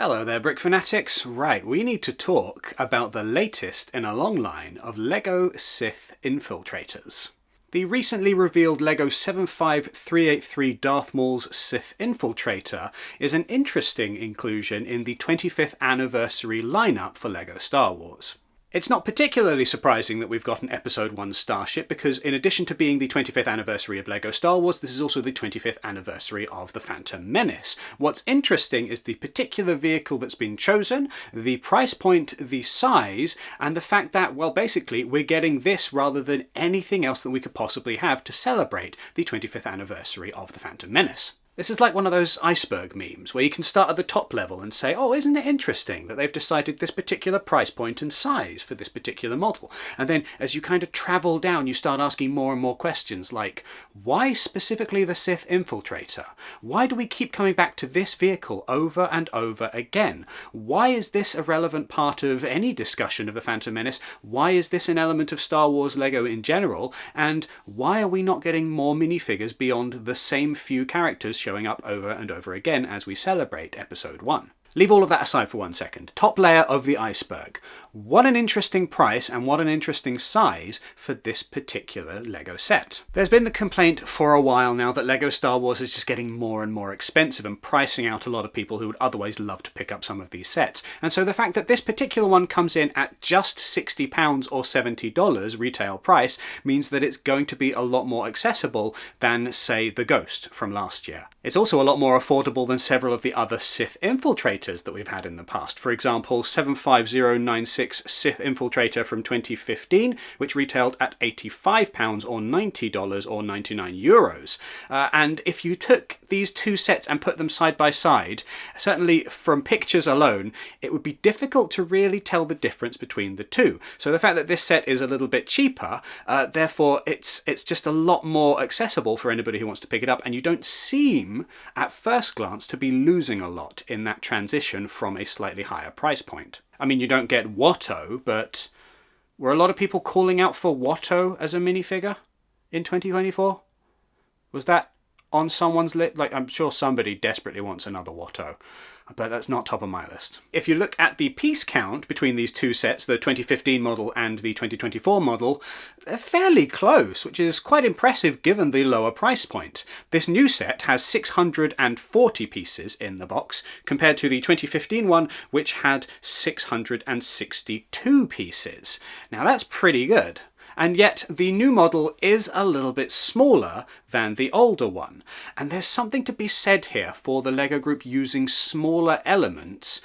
Hello there, Brick Fanatics. Right, we need to talk about the latest in a long line of LEGO Sith Infiltrators. The recently revealed LEGO 75383 Darth Maul's Sith Infiltrator is an interesting inclusion in the 25th anniversary lineup for LEGO Star Wars. It's not particularly surprising that we've got an Episode 1 starship because in addition to being the 25th anniversary of LEGO Star Wars, this is also the 25th anniversary of The Phantom Menace. What's interesting is the particular vehicle that's been chosen, the price point, the size, and the fact that, well, basically we're getting this rather than anything else that we could possibly have to celebrate the 25th anniversary of The Phantom Menace. This is like one of those iceberg memes where you can start at the top level and say, oh, isn't it interesting that they've decided this particular price point and size for this particular model? And then as you kind of travel down, you start asking more and more questions like, why specifically the Sith Infiltrator? Why do we keep coming back to this vehicle over and over again? Why is this a relevant part of any discussion of the Phantom Menace? Why is this an element of Star Wars LEGO in general? And why are we not getting more minifigures beyond the same few characters showing up over and over again as we celebrate Episode 1. Leave all of that aside for 1 second. Top layer of the iceberg. What an interesting price and what an interesting size for this particular LEGO set. There's been the complaint for a while now that LEGO Star Wars is just getting more and more expensive and pricing out a lot of people who would otherwise love to pick up some of these sets. And so the fact that this particular one comes in at just £60 or $70 retail price means that it's going to be a lot more accessible than, say, the Ghost from last year. It's also a lot more affordable than several of the other Sith Infiltrators that we've had in the past. For example, 75096 Sith Infiltrator from 2015, which retailed at £85 or $90 or 99 euros. And if you took these two sets and put them side by side, certainly from pictures alone, it would be difficult to really tell the difference between the two. So the fact that this set is a little bit cheaper, therefore it's just a lot more accessible for anybody who wants to pick it up, and you don't seem at first glance to be losing a lot in that transition from a slightly higher price point. I mean, you don't get Watto, but were a lot of people calling out for Watto as a minifigure in 2024? Was that on someone's list? Like, I'm sure somebody desperately wants another Watto, but that's not top of my list. If you look at the piece count between these two sets, the 2015 model and the 2024 model, they're fairly close, which is quite impressive given the lower price point. This new set has 640 pieces in the box, compared to the 2015 one, which had 662 pieces. Now that's pretty good. And yet the new model is a little bit smaller than the older one. And there's something to be said here for the LEGO Group using smaller elements,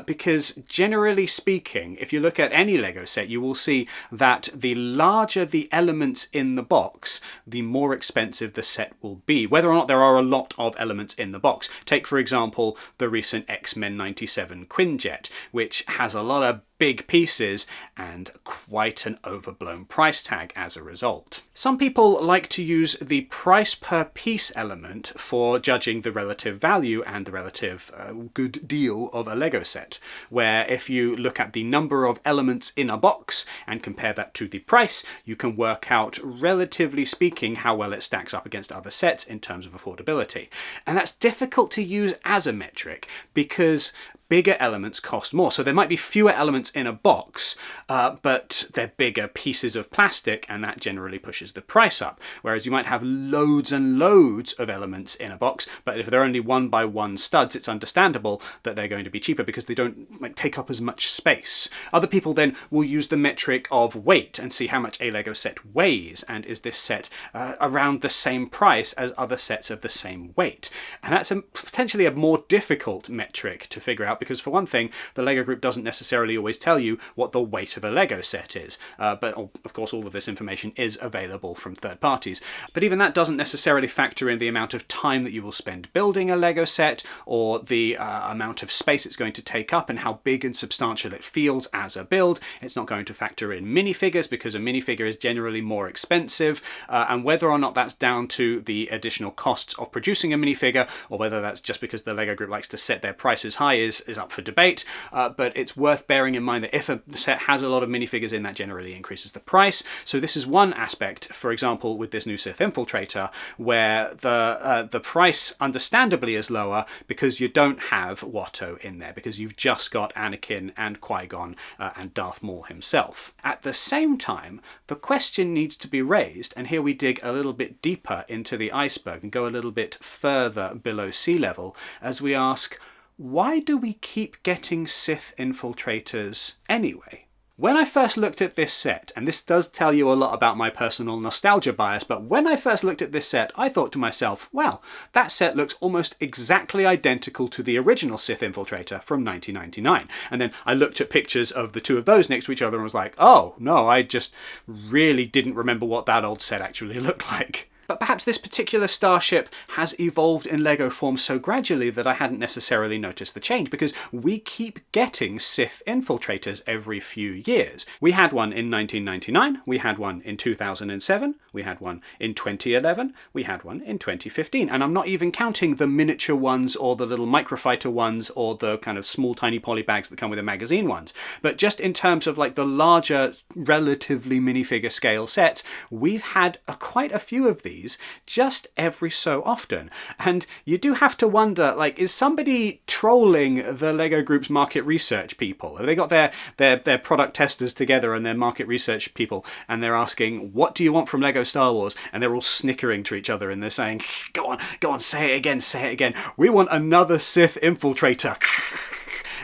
because generally speaking, if you look at any LEGO set, you will see that the larger the elements in the box, the more expensive the set will be, whether or not there are a lot of elements in the box. Take, for example, the recent X-Men 97 Quinjet, which has a lot of big pieces and quite an overblown price tag as a result. Some people like to use the price per piece element for judging the relative value and the relative good deal of a LEGO set, where if you look at the number of elements in a box and compare that to the price, you can work out, relatively speaking, how well it stacks up against other sets in terms of affordability. And that's difficult to use as a metric because bigger elements cost more. So there might be fewer elements in a box, but they're bigger pieces of plastic, and that generally pushes the price up. Whereas you might have loads and loads of elements in a box, but if they're only 1x1 studs, it's understandable that they're going to be cheaper because they don't take up as much space. Other people then will use the metric of weight and see how much a LEGO set weighs, and is this set around the same price as other sets of the same weight. And that's potentially a more difficult metric to figure out, because for one thing, the LEGO Group doesn't necessarily always tell you what the weight of a LEGO set is, but of course all of this information is available from third parties. But even that doesn't necessarily factor in the amount of time that you will spend building a LEGO set, or the amount of space it's going to take up and how big and substantial it feels as a build. It's not going to factor in minifigures because a minifigure is generally more expensive, and whether or not that's down to the additional costs of producing a minifigure, or whether that's just because the LEGO Group likes to set their prices high, is is up for debate, but it's worth bearing in mind that if a set has a lot of minifigures in, that generally increases the price. So this is one aspect, for example, with this new Sith Infiltrator, where the price understandably is lower because you don't have Watto in there, because you've just got Anakin and Qui-Gon and Darth Maul himself. At the same time, the question needs to be raised, and here we dig a little bit deeper into the iceberg and go a little bit further below sea level as we ask, why do we keep getting Sith Infiltrators anyway? When I first looked at this set, and this does tell you a lot about my personal nostalgia bias, but when I first looked at this set, I thought to myself, well, that set looks almost exactly identical to the original Sith Infiltrator from 1999. And then I looked at pictures of the two of those next to each other and was like, oh, no, I just really didn't remember what that old set actually looked like. But perhaps this particular starship has evolved in LEGO form so gradually that I hadn't necessarily noticed the change, because we keep getting Sith Infiltrators every few years. We had one in 1999, we had one in 2007, we had one in 2011, we had one in 2015, and I'm not even counting the miniature ones or the little microfighter ones or the kind of small tiny polybags that come with a magazine ones. But just in terms of like the larger, relatively minifigure scale sets, we've had quite a few of these just every so often. And you do have to wonder, like, is somebody trolling the LEGO Group's market research people? Have they got their product testers together and their market research people, and they're asking, what do you want from LEGO Star Wars? And they're all snickering to each other and they're saying, go on, say it again. We want another Sith Infiltrator.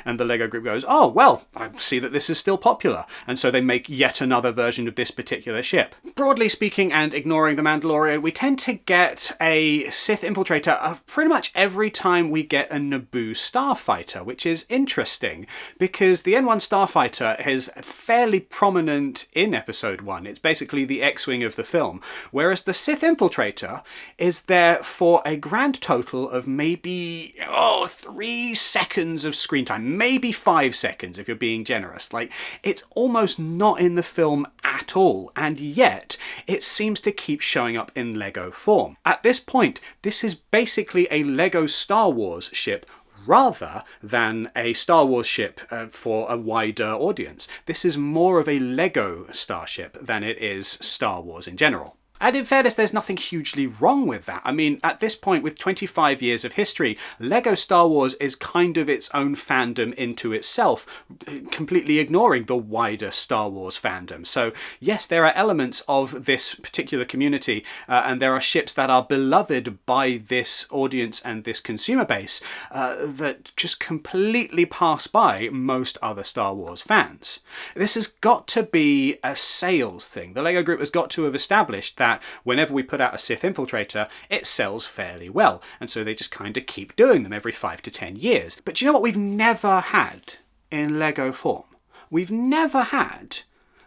And the LEGO Group goes, oh, well, I see that this is still popular. And so they make yet another version of this particular ship. Broadly speaking, and ignoring The Mandalorian, we tend to get a Sith Infiltrator pretty much every time we get a Naboo starfighter, which is interesting because the N1 starfighter is fairly prominent in Episode 1. It's basically the X-Wing of the film, whereas the Sith Infiltrator is there for a grand total of maybe 3 seconds of screen time. Maybe 5 seconds if you're being generous. Like, it's almost not in the film at all, and yet it seems to keep showing up in LEGO form. At this point, this is basically a LEGO Star Wars ship rather than a Star Wars ship for a wider audience. This is more of a LEGO starship than it is Star Wars in general. And in fairness, there's nothing hugely wrong with that. I mean, at this point, with 25 years of history, LEGO Star Wars is kind of its own fandom into itself, completely ignoring the wider Star Wars fandom. So yes, there are elements of this particular community, and there are ships that are beloved by this audience and this consumer base that just completely pass by most other Star Wars fans. This has got to be a sales thing. The LEGO Group has got to have established that whenever we put out a Sith Infiltrator, it sells fairly well, and so they just kind of keep doing them every 5 to 10 years. But do you know what we've never had in LEGO form? We've never had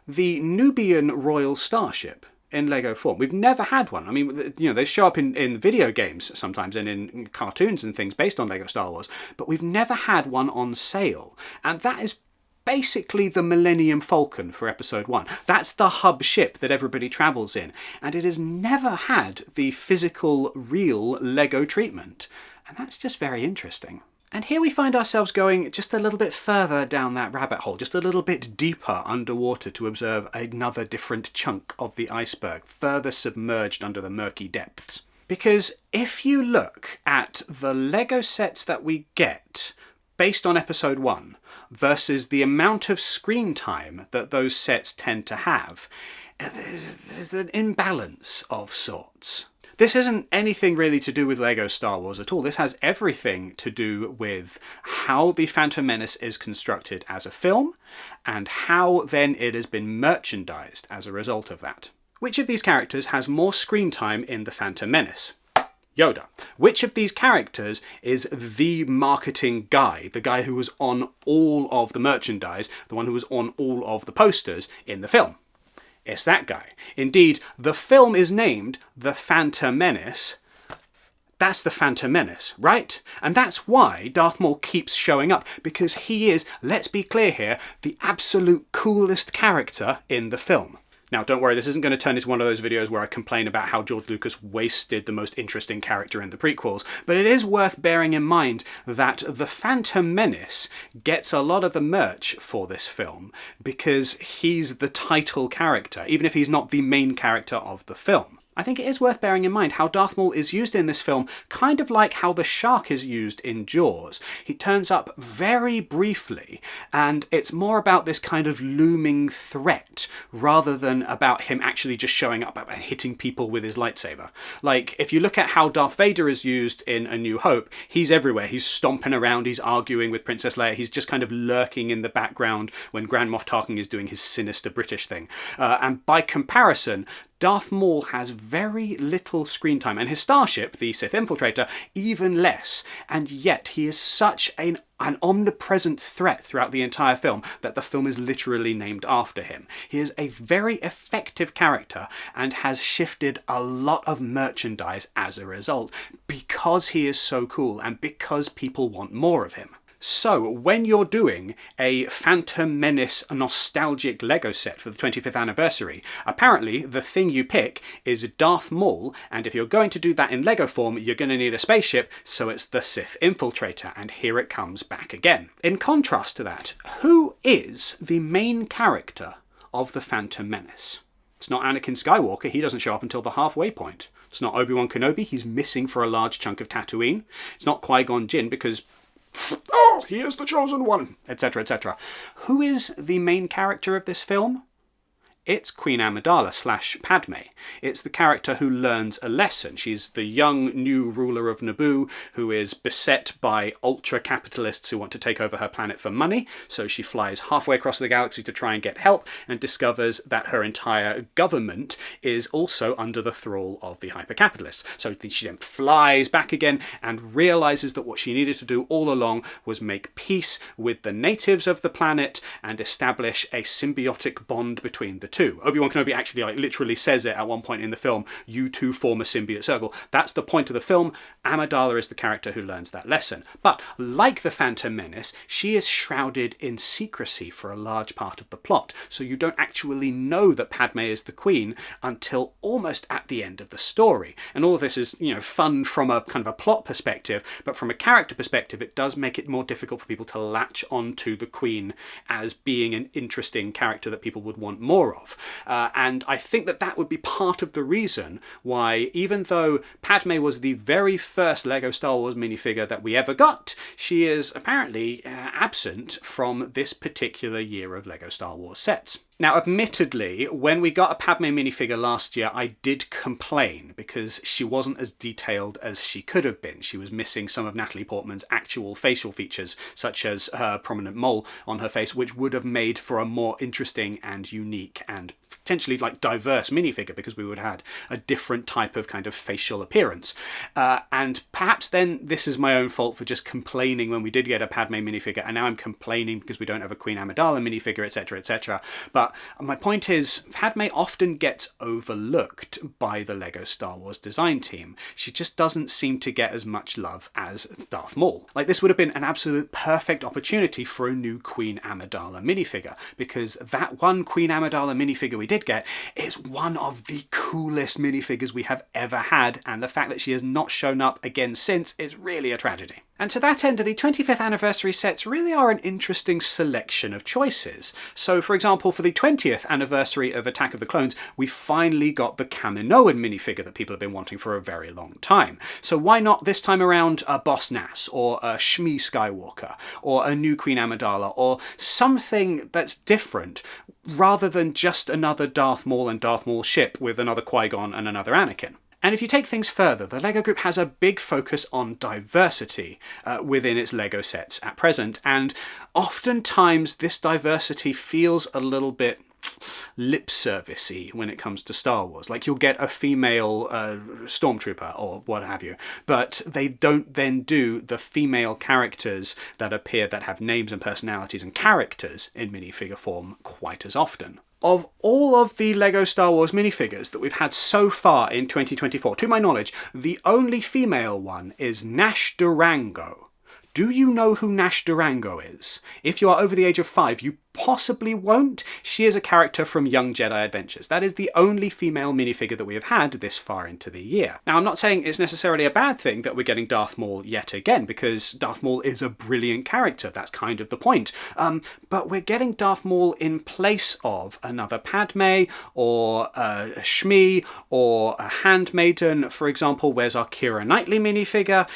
the Nubian Royal Starship in LEGO form. We've never had one. I mean, you know, they show up in video games sometimes and in cartoons and things based on LEGO Star Wars, but we've never had one on sale, and that is basically the Millennium Falcon for Episode 1. That's the hub ship that everybody travels in, and it has never had the physical, real LEGO treatment, and that's just very interesting. And here we find ourselves going just a little bit further down that rabbit hole, just a little bit deeper underwater to observe another different chunk of the iceberg, further submerged under the murky depths. Because if you look at the LEGO sets that we get based on Episode 1 versus the amount of screen time that those sets tend to have, there's an imbalance of sorts. This isn't anything really to do with LEGO Star Wars at all. This has everything to do with how The Phantom Menace is constructed as a film and how then it has been merchandised as a result of that. Which of these characters has more screen time in The Phantom Menace? Yoda. Which of these characters is the marketing guy, the guy who was on all of the merchandise, the one who was on all of the posters in the film? It's that guy. Indeed, the film is named The Phantom Menace. That's the Phantom Menace, right? And that's why Darth Maul keeps showing up, because he is, let's be clear here, the absolute coolest character in the film. Now, don't worry, this isn't going to turn into one of those videos where I complain about how George Lucas wasted the most interesting character in the prequels, but it is worth bearing in mind that the Phantom Menace gets a lot of the merch for this film because he's the title character, even if he's not the main character of the film. I think it is worth bearing in mind how Darth Maul is used in this film, kind of like how the shark is used in Jaws. He turns up very briefly, and it's more about this kind of looming threat, rather than about him actually just showing up and hitting people with his lightsaber. Like, if you look at how Darth Vader is used in A New Hope, he's everywhere. He's stomping around, he's arguing with Princess Leia, he's just kind of lurking in the background when Grand Moff Tarkin is doing his sinister British thing. And by comparison, Darth Maul has very little screen time, and his starship, the Sith Infiltrator, even less, and yet he is such an omnipresent threat throughout the entire film that the film is literally named after him. He is a very effective character and has shifted a lot of merchandise as a result because he is so cool and because people want more of him. So, when you're doing a Phantom Menace nostalgic LEGO set for the 25th anniversary, apparently the thing you pick is Darth Maul, and if you're going to do that in LEGO form, you're going to need a spaceship, so it's the Sith Infiltrator, and here it comes back again. In contrast to that, who is the main character of the Phantom Menace? It's not Anakin Skywalker, he doesn't show up until the halfway point. It's not Obi-Wan Kenobi, he's missing for a large chunk of Tatooine. It's not Qui-Gon Jinn because oh, he is the chosen one, etc., etc. Who is the main character of this film? It's Queen Amidala / Padme. It's the character who learns a lesson. She's the young new ruler of Naboo who is beset by ultra-capitalists who want to take over her planet for money, so she flies halfway across the galaxy to try and get help and discovers that her entire government is also under the thrall of the hyper-capitalists. So she then flies back again and realizes that what she needed to do all along was make peace with the natives of the planet and establish a symbiotic bond between the two. Obi-Wan Kenobi actually literally says it at one point in the film, you two form a symbiote circle. That's the point of the film. Amidala is the character who learns that lesson. But like the Phantom Menace, she is shrouded in secrecy for a large part of the plot. So you don't actually know that Padme is the queen until almost at the end of the story. And all of this is, fun from a kind of a plot perspective, but from a character perspective, it does make it more difficult for people to latch onto the queen as being an interesting character that people would want more of. And I think that would be part of the reason why, even though Padme was the very first LEGO Star Wars minifigure that we ever got, she is apparently absent from this particular year of LEGO Star Wars sets. Now, admittedly, when we got a Padme minifigure last year, I did complain because she wasn't as detailed as she could have been. She was missing some of Natalie Portman's actual facial features, such as her prominent mole on her face, which would have made for a more interesting and unique and potentially diverse minifigure because we would have had a different type of kind of facial appearance. And perhaps then this is my own fault for just complaining when we did get a Padme minifigure, and now I'm complaining because we don't have a Queen Amidala minifigure, etc., etc. But my point is, Padme often gets overlooked by the LEGO Star Wars design team. She just doesn't seem to get as much love as Darth Maul. This would have been an absolute perfect opportunity for a new Queen Amidala minifigure, because that one Queen Amidala minifigure we did get is one of the coolest minifigures we have ever had, and the fact that she has not shown up again since is really a tragedy. And to that end, the 25th anniversary sets really are an interesting selection of choices. So, for example, for the 20th anniversary of Attack of the Clones, we finally got the Kaminoan minifigure that people have been wanting for a very long time. So why not this time around a Boss Nass, or a Shmi Skywalker, or a new Queen Amidala, or something that's different, rather than just another Darth Maul and Darth Maul ship with another Qui-Gon and another Anakin. And if you take things further, the LEGO Group has a big focus on diversity within its LEGO sets at present, and oftentimes this diversity feels a little bit lip service-y when it comes to Star Wars. You'll get a female stormtrooper or what have you, but they don't then do the female characters that appear that have names and personalities and characters in minifigure form quite as often. Of all of the LEGO Star Wars minifigures that we've had so far in 2024, to my knowledge, the only female one is Nash Durango. Do you know who Nash Durango is? If you are over the age of 5, you possibly won't. She is a character from Young Jedi Adventures. That is the only female minifigure that we have had this far into the year. Now, I'm not saying it's necessarily a bad thing that we're getting Darth Maul yet again, because Darth Maul is a brilliant character. That's kind of the point. But we're getting Darth Maul in place of another Padme, or a Shmi, or a Handmaiden, for example. Where's our Keira Knightley minifigure?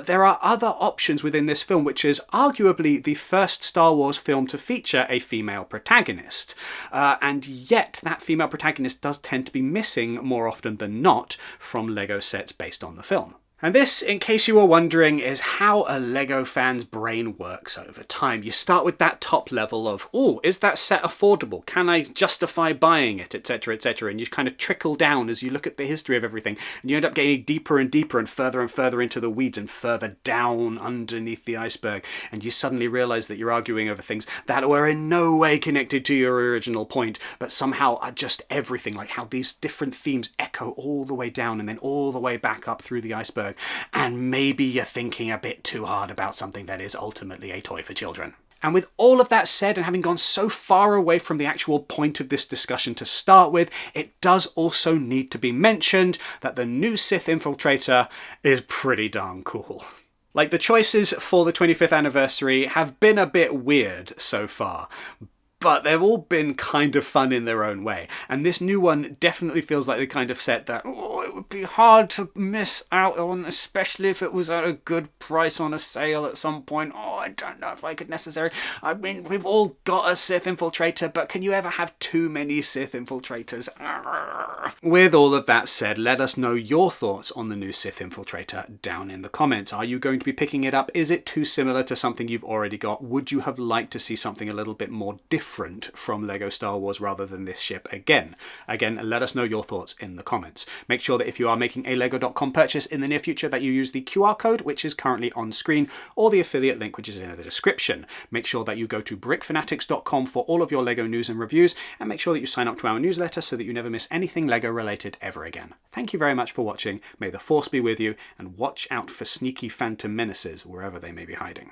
There are other options within this film, which is arguably the first Star Wars film to feature a female protagonist. And yet that female protagonist does tend to be missing more often than not from LEGO sets based on the film. And this, in case you were wondering, is how a LEGO fan's brain works over time. You start with that top level of, oh, is that set affordable? Can I justify buying it, etc., etc. And you kind of trickle down as you look at the history of everything, and you end up getting deeper and deeper and further into the weeds and further down underneath the iceberg. And you suddenly realize that you're arguing over things that were in no way connected to your original point, but somehow are just everything, like how these different themes echo all the way down and then all the way back up through the iceberg. And maybe you're thinking a bit too hard about something that is ultimately a toy for children. And with all of that said, and having gone so far away from the actual point of this discussion to start with, it does also need to be mentioned that the new Sith Infiltrator is pretty darn cool. Like, the choices for the 25th anniversary have been a bit weird so far, but they've all been kind of fun in their own way. And this new one definitely feels like the kind of set that, it would be hard to miss out on, especially if it was at a good price on a sale at some point. I don't know if I could necessarily... I mean, we've all got a Sith Infiltrator, but can you ever have too many Sith Infiltrators? With all of that said, let us know your thoughts on the new Sith Infiltrator down in the comments. Are you going to be picking it up? Is it too similar to something you've already got? Would you have liked to see something a little bit more different from LEGO Star Wars rather than this ship again? Again, let us know your thoughts in the comments. Make sure that if you are making a lego.com purchase in the near future that you use the QR code, which is currently on screen, or the affiliate link, which is in the description. Make sure that you go to brickfanatics.com for all of your LEGO news and reviews, and make sure that you sign up to our newsletter so that you never miss anything LEGO related ever again. Thank you very much for watching. May the Force be with you, and watch out for sneaky phantom menaces wherever they may be hiding.